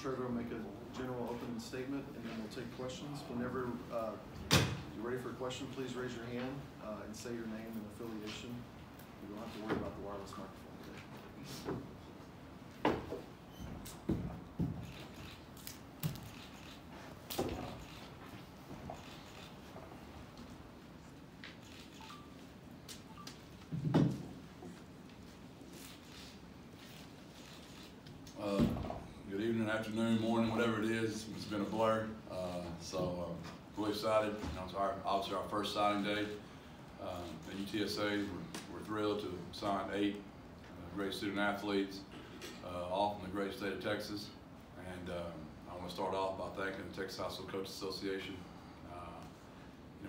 Traylor will make a general opening statement, and then we'll take questions. Whenever you're ready for a question, please raise your hand and say your name and affiliation. We don't have to worry about the wireless microphone today. Good evening, afternoon, morning, whatever it is. It's been a blur. Really excited. It's obviously our first signing day at UTSA. We're thrilled to sign 8 great student athletes all from the great state of Texas. And I want to start off by thanking the Texas High School Coaches Association.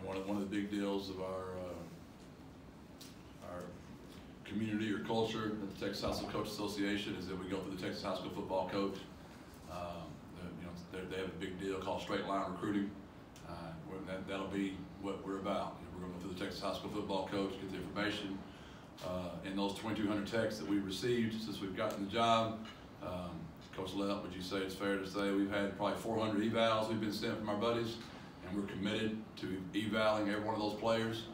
One of the big deals of our community or culture at the Texas High School Coaches Association is that we go through the Texas High School football coach. They have a big deal called straight line recruiting. That'll be what we're about. We're going to go through the Texas High School football coach, get the information. In those 2,200 texts that we've received since we've gotten the job, Coach Lett, would you say it's fair to say we've had probably 400 evals we've been sent from our buddies, and we're committed to evaling every one of those players,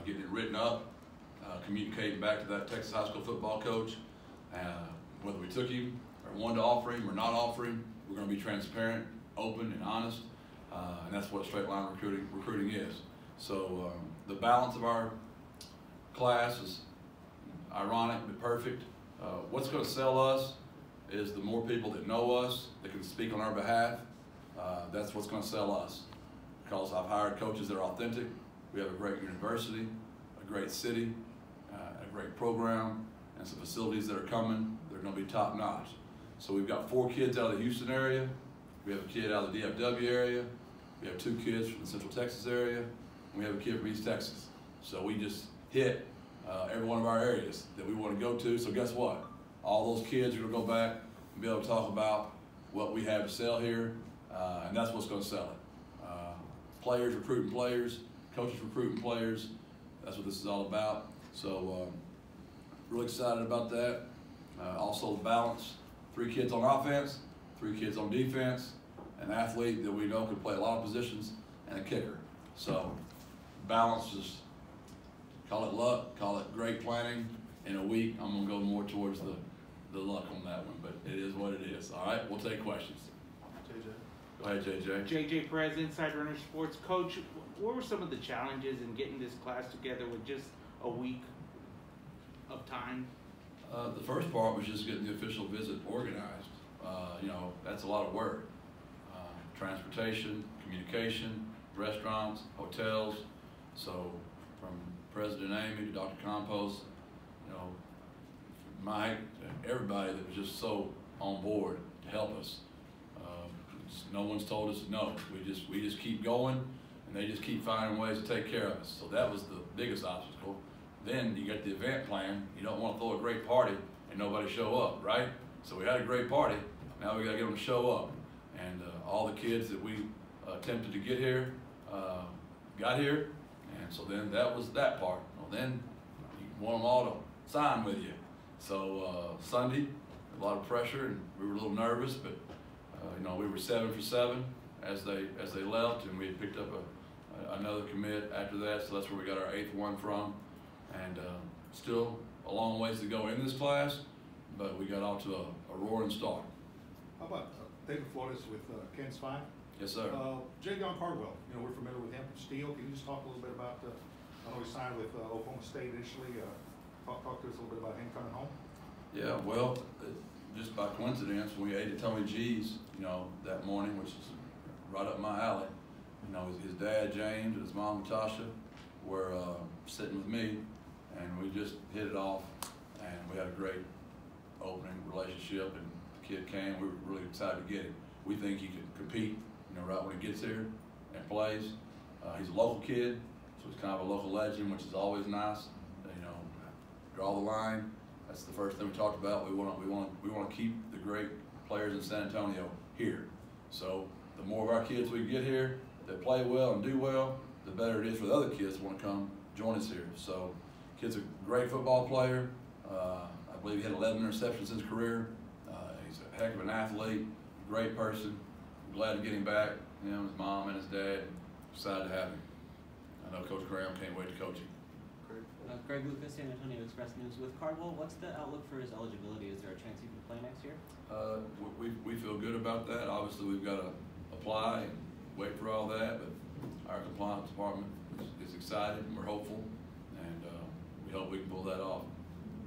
getting it written up, communicating back to that Texas High School football coach, whether we took him or wanted to offer him or not offer him. We're going to be transparent, open, and honest, and that's what straight line recruiting is. So the balance of our class is ironic but perfect. What's going to sell us is the more people that know us, that can speak on our behalf. That's what's going to sell us, because I've hired coaches that are authentic. We have a great university, a great city, a great program, and some facilities that are coming. They're going to be top notch. So we've got 4 kids out of the Houston area. We have a kid out of the DFW area. We have 2 kids from the Central Texas area. And we have a kid from East Texas. So we just hit every one of our areas that we want to go to. So guess what? All those kids are going to go back and be able to talk about what we have to sell here, and that's what's going to sell it. Players recruiting players, coaches recruiting players. That's what this is all about. So really excited about that. Also the balance. 3 kids on offense, 3 kids on defense, an athlete that we know can play a lot of positions, and a kicker. So balance is, call it luck, call it great planning. In a week, I'm going to go more towards the luck on that one, but it is what it is. All right, we'll take questions. JJ. Go ahead, JJ. JJ Perez, Inside Runner Sports. Coach, what were some of the challenges in getting this class together with just a week of time? The first part was just getting the official visit organized. That's a lot of work. Transportation, communication, restaurants, hotels. So from President Amy to Dr. Compost, Mike, everybody that was just so on board to help us. No one's told us no. We just keep going, and they just keep finding ways to take care of us. So that was the biggest obstacle. Then you get the event plan. You don't want to throw a great party and nobody show up, right? So we had a great party. Now we got to get them to show up. And all the kids that we attempted to get here got here. And so then that was that part. Well, then you want them all to sign with you. So Sunday, a lot of pressure, and we were a little nervous, but we were 7 for 7 as they left, and we had picked up another commit after that. So that's where we got our 8th one from. And still a long ways to go in this class, but we got off to a roaring start. How about David Flores with Ken Spine? Yes, sir. J. John Cardwell, we're familiar with him from Steele. Can you just talk a little bit about, I know he signed with Oklahoma State initially. Talk to us a little bit about him coming home. Yeah, well, just by coincidence, we ate at Tony G's, that morning, which is right up my alley. His dad, James, and his mom, Natasha, were sitting with me, and we just hit it off, and we had a great opening relationship, and the kid came. We were really excited to get him. We think he can compete, right when he gets here and plays. He's a local kid, so he's kind of a local legend, which is always nice. Draw the line. That's the first thing we talked about. We want to keep the great players in San Antonio here. So the more of our kids we get here that play well and do well, the better it is for the other kids to want to come join us here. So kid's a great football player. I believe he had 11 interceptions in his career. He's a heck of an athlete. great person. I'm glad to get him back. His mom and his dad, excited to have him. I know Coach Graham can't wait to coach him. Greg Lucas, San Antonio Express News. With Cardwell, what's the outlook for his eligibility? Is there a chance he can play next year? We feel good about that. Obviously, we've got to apply and wait for all that, but our compliance department is excited and we're hopeful, and we hope we can pull that off.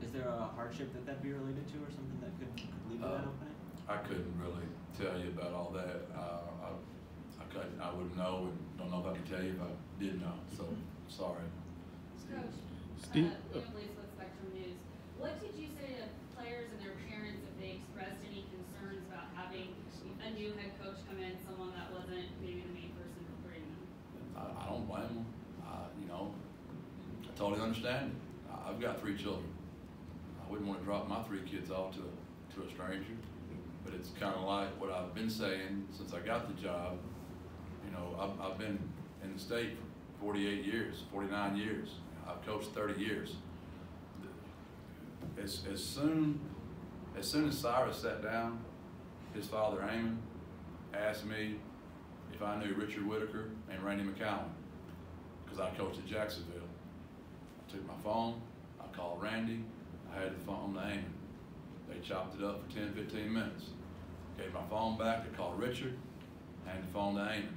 Is there a hardship that be related to, or something that could lead to that opening? I couldn't really tell you about all that. I wouldn't know, and don't know if I could tell you if I did know. So sorry. Coach, Steve, families with Spectrum News. What did you say to players and their parents if they expressed any concerns about having a new head coach come in, someone that wasn't maybe the main person recruiting them? I don't blame them. I totally understand it. I've got 3 children. I wouldn't want to drop my 3 kids off to a stranger. But it's kind of like what I've been saying since I got the job. I've been in the state for 48 years, 49 years. I've coached 30 years. As soon as Cyrus sat down, his father Eamon asked me if I knew Richard Whitaker and Randy McCowan, because I coached at Jacksonville. I took my phone, I called Randy, I had the phone to Eamon. They chopped it up for 10, 15 minutes. Gave my phone back, I called Richard, handed the phone to Eamon.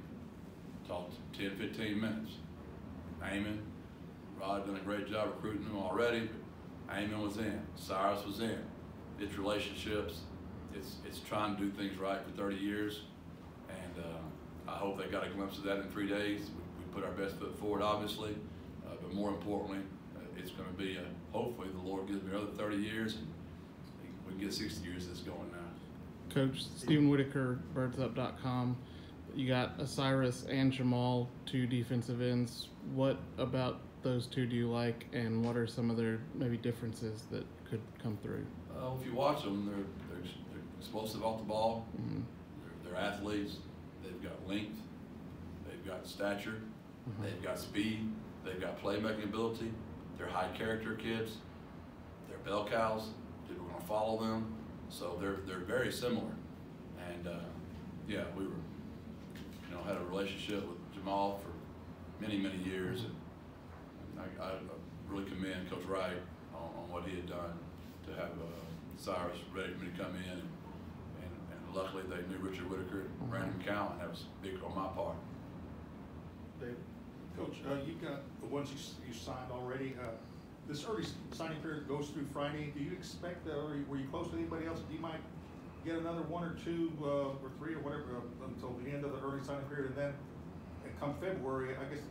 Talked 10, 15 minutes. Eamon, Rod done a great job recruiting them already, but Eamon was in, Cyrus was in. It's relationships, it's trying to do things right for 30 years, and I hope they got a glimpse of that in 3 days. We put our best foot forward, obviously, but more importantly, it's going to be, hopefully the Lord gives me another 30 years, and we can get 60 years of this going now. Coach Stephen Whitaker, birdsup.com. You got Osiris and Jamal, 2 defensive ends. What about those 2 do you like, and what are some of their maybe differences that could come through? If you watch them, they're explosive off the ball. Mm-hmm. They're athletes. They've got length. They've got stature. Mm-hmm. They've got speed. They've got playmaking ability. They're high character kids. They're bell cows. People are going to follow them. So they're very similar. And yeah, we were, had a relationship with Jamal for many, many years. And I really commend Coach Wright on what he had done to have Cyrus ready for me to come in. And luckily they knew Richard Whitaker and Randy McCowan. That was big on my part. David? Coach, you've got the ones you signed already. This early signing period goes through Friday. Do you expect, or were you close to anybody else that you might get another 1 or 2 or 3 or whatever until the end of the early signing period, and then come February, I guess,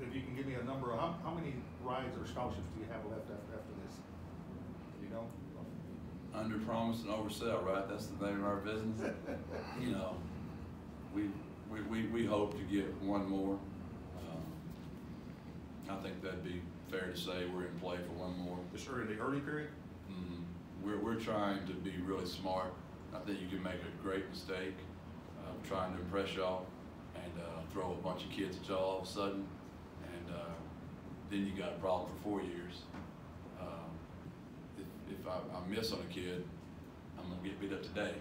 if you can give me a number, how many rides or scholarships do you have left after this? You know? Under promise and oversell, right? That's the name of our business. We hope to get 1 more. I think that'd be fair to say we're in play for 1 more. Just early, the early period? Mm-hmm. We're trying to be really smart. I think you can make a great mistake trying to impress y'all and throw a bunch of kids at y'all all of a sudden, and then you got a problem for 4 years. If I miss on a kid, I'm gonna get beat up today.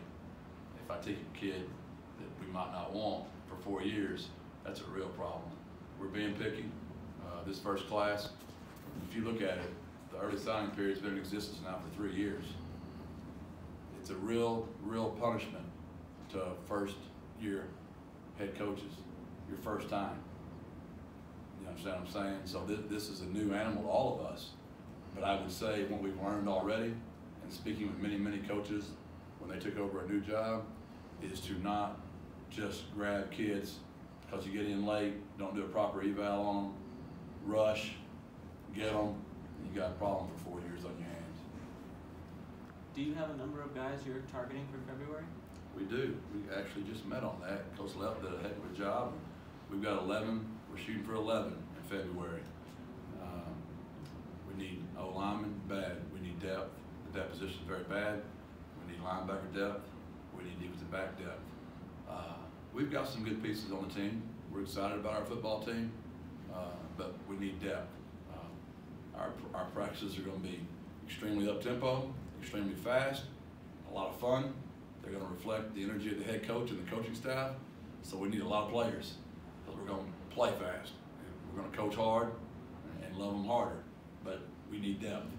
If I take a kid that we might not want for 4 years, that's a real problem. We're being picky. This first class, if you look at it, the early signing period's been in existence now for 3 years. It's a real punishment to first-year head coaches, your first time. You understand what I'm saying? So this is a new animal to all of us. But I would say what we've learned already, and speaking with many, many coaches when they took over a new job, is to not just grab kids because you get in late, don't do a proper eval on them, rush, get them, you got a problem for 4 years on your hands. Do you have a number of guys you're targeting for February? We do. We actually just met on that. Coach Left did a heck of a job. We've got 11. We're shooting for 11 in February. We need O-linemen, bad. We need depth. The depth position is very bad. We need linebacker depth. We need defensive back depth. We've got some good pieces on the team. We're excited about our football team, but we need depth. Our practices are going to be extremely up-tempo, extremely fast, a lot of fun. They're going to reflect the energy of the head coach and the coaching staff. So we need a lot of players because we're going to play fast. We're going to coach hard and love them harder, but we need depth.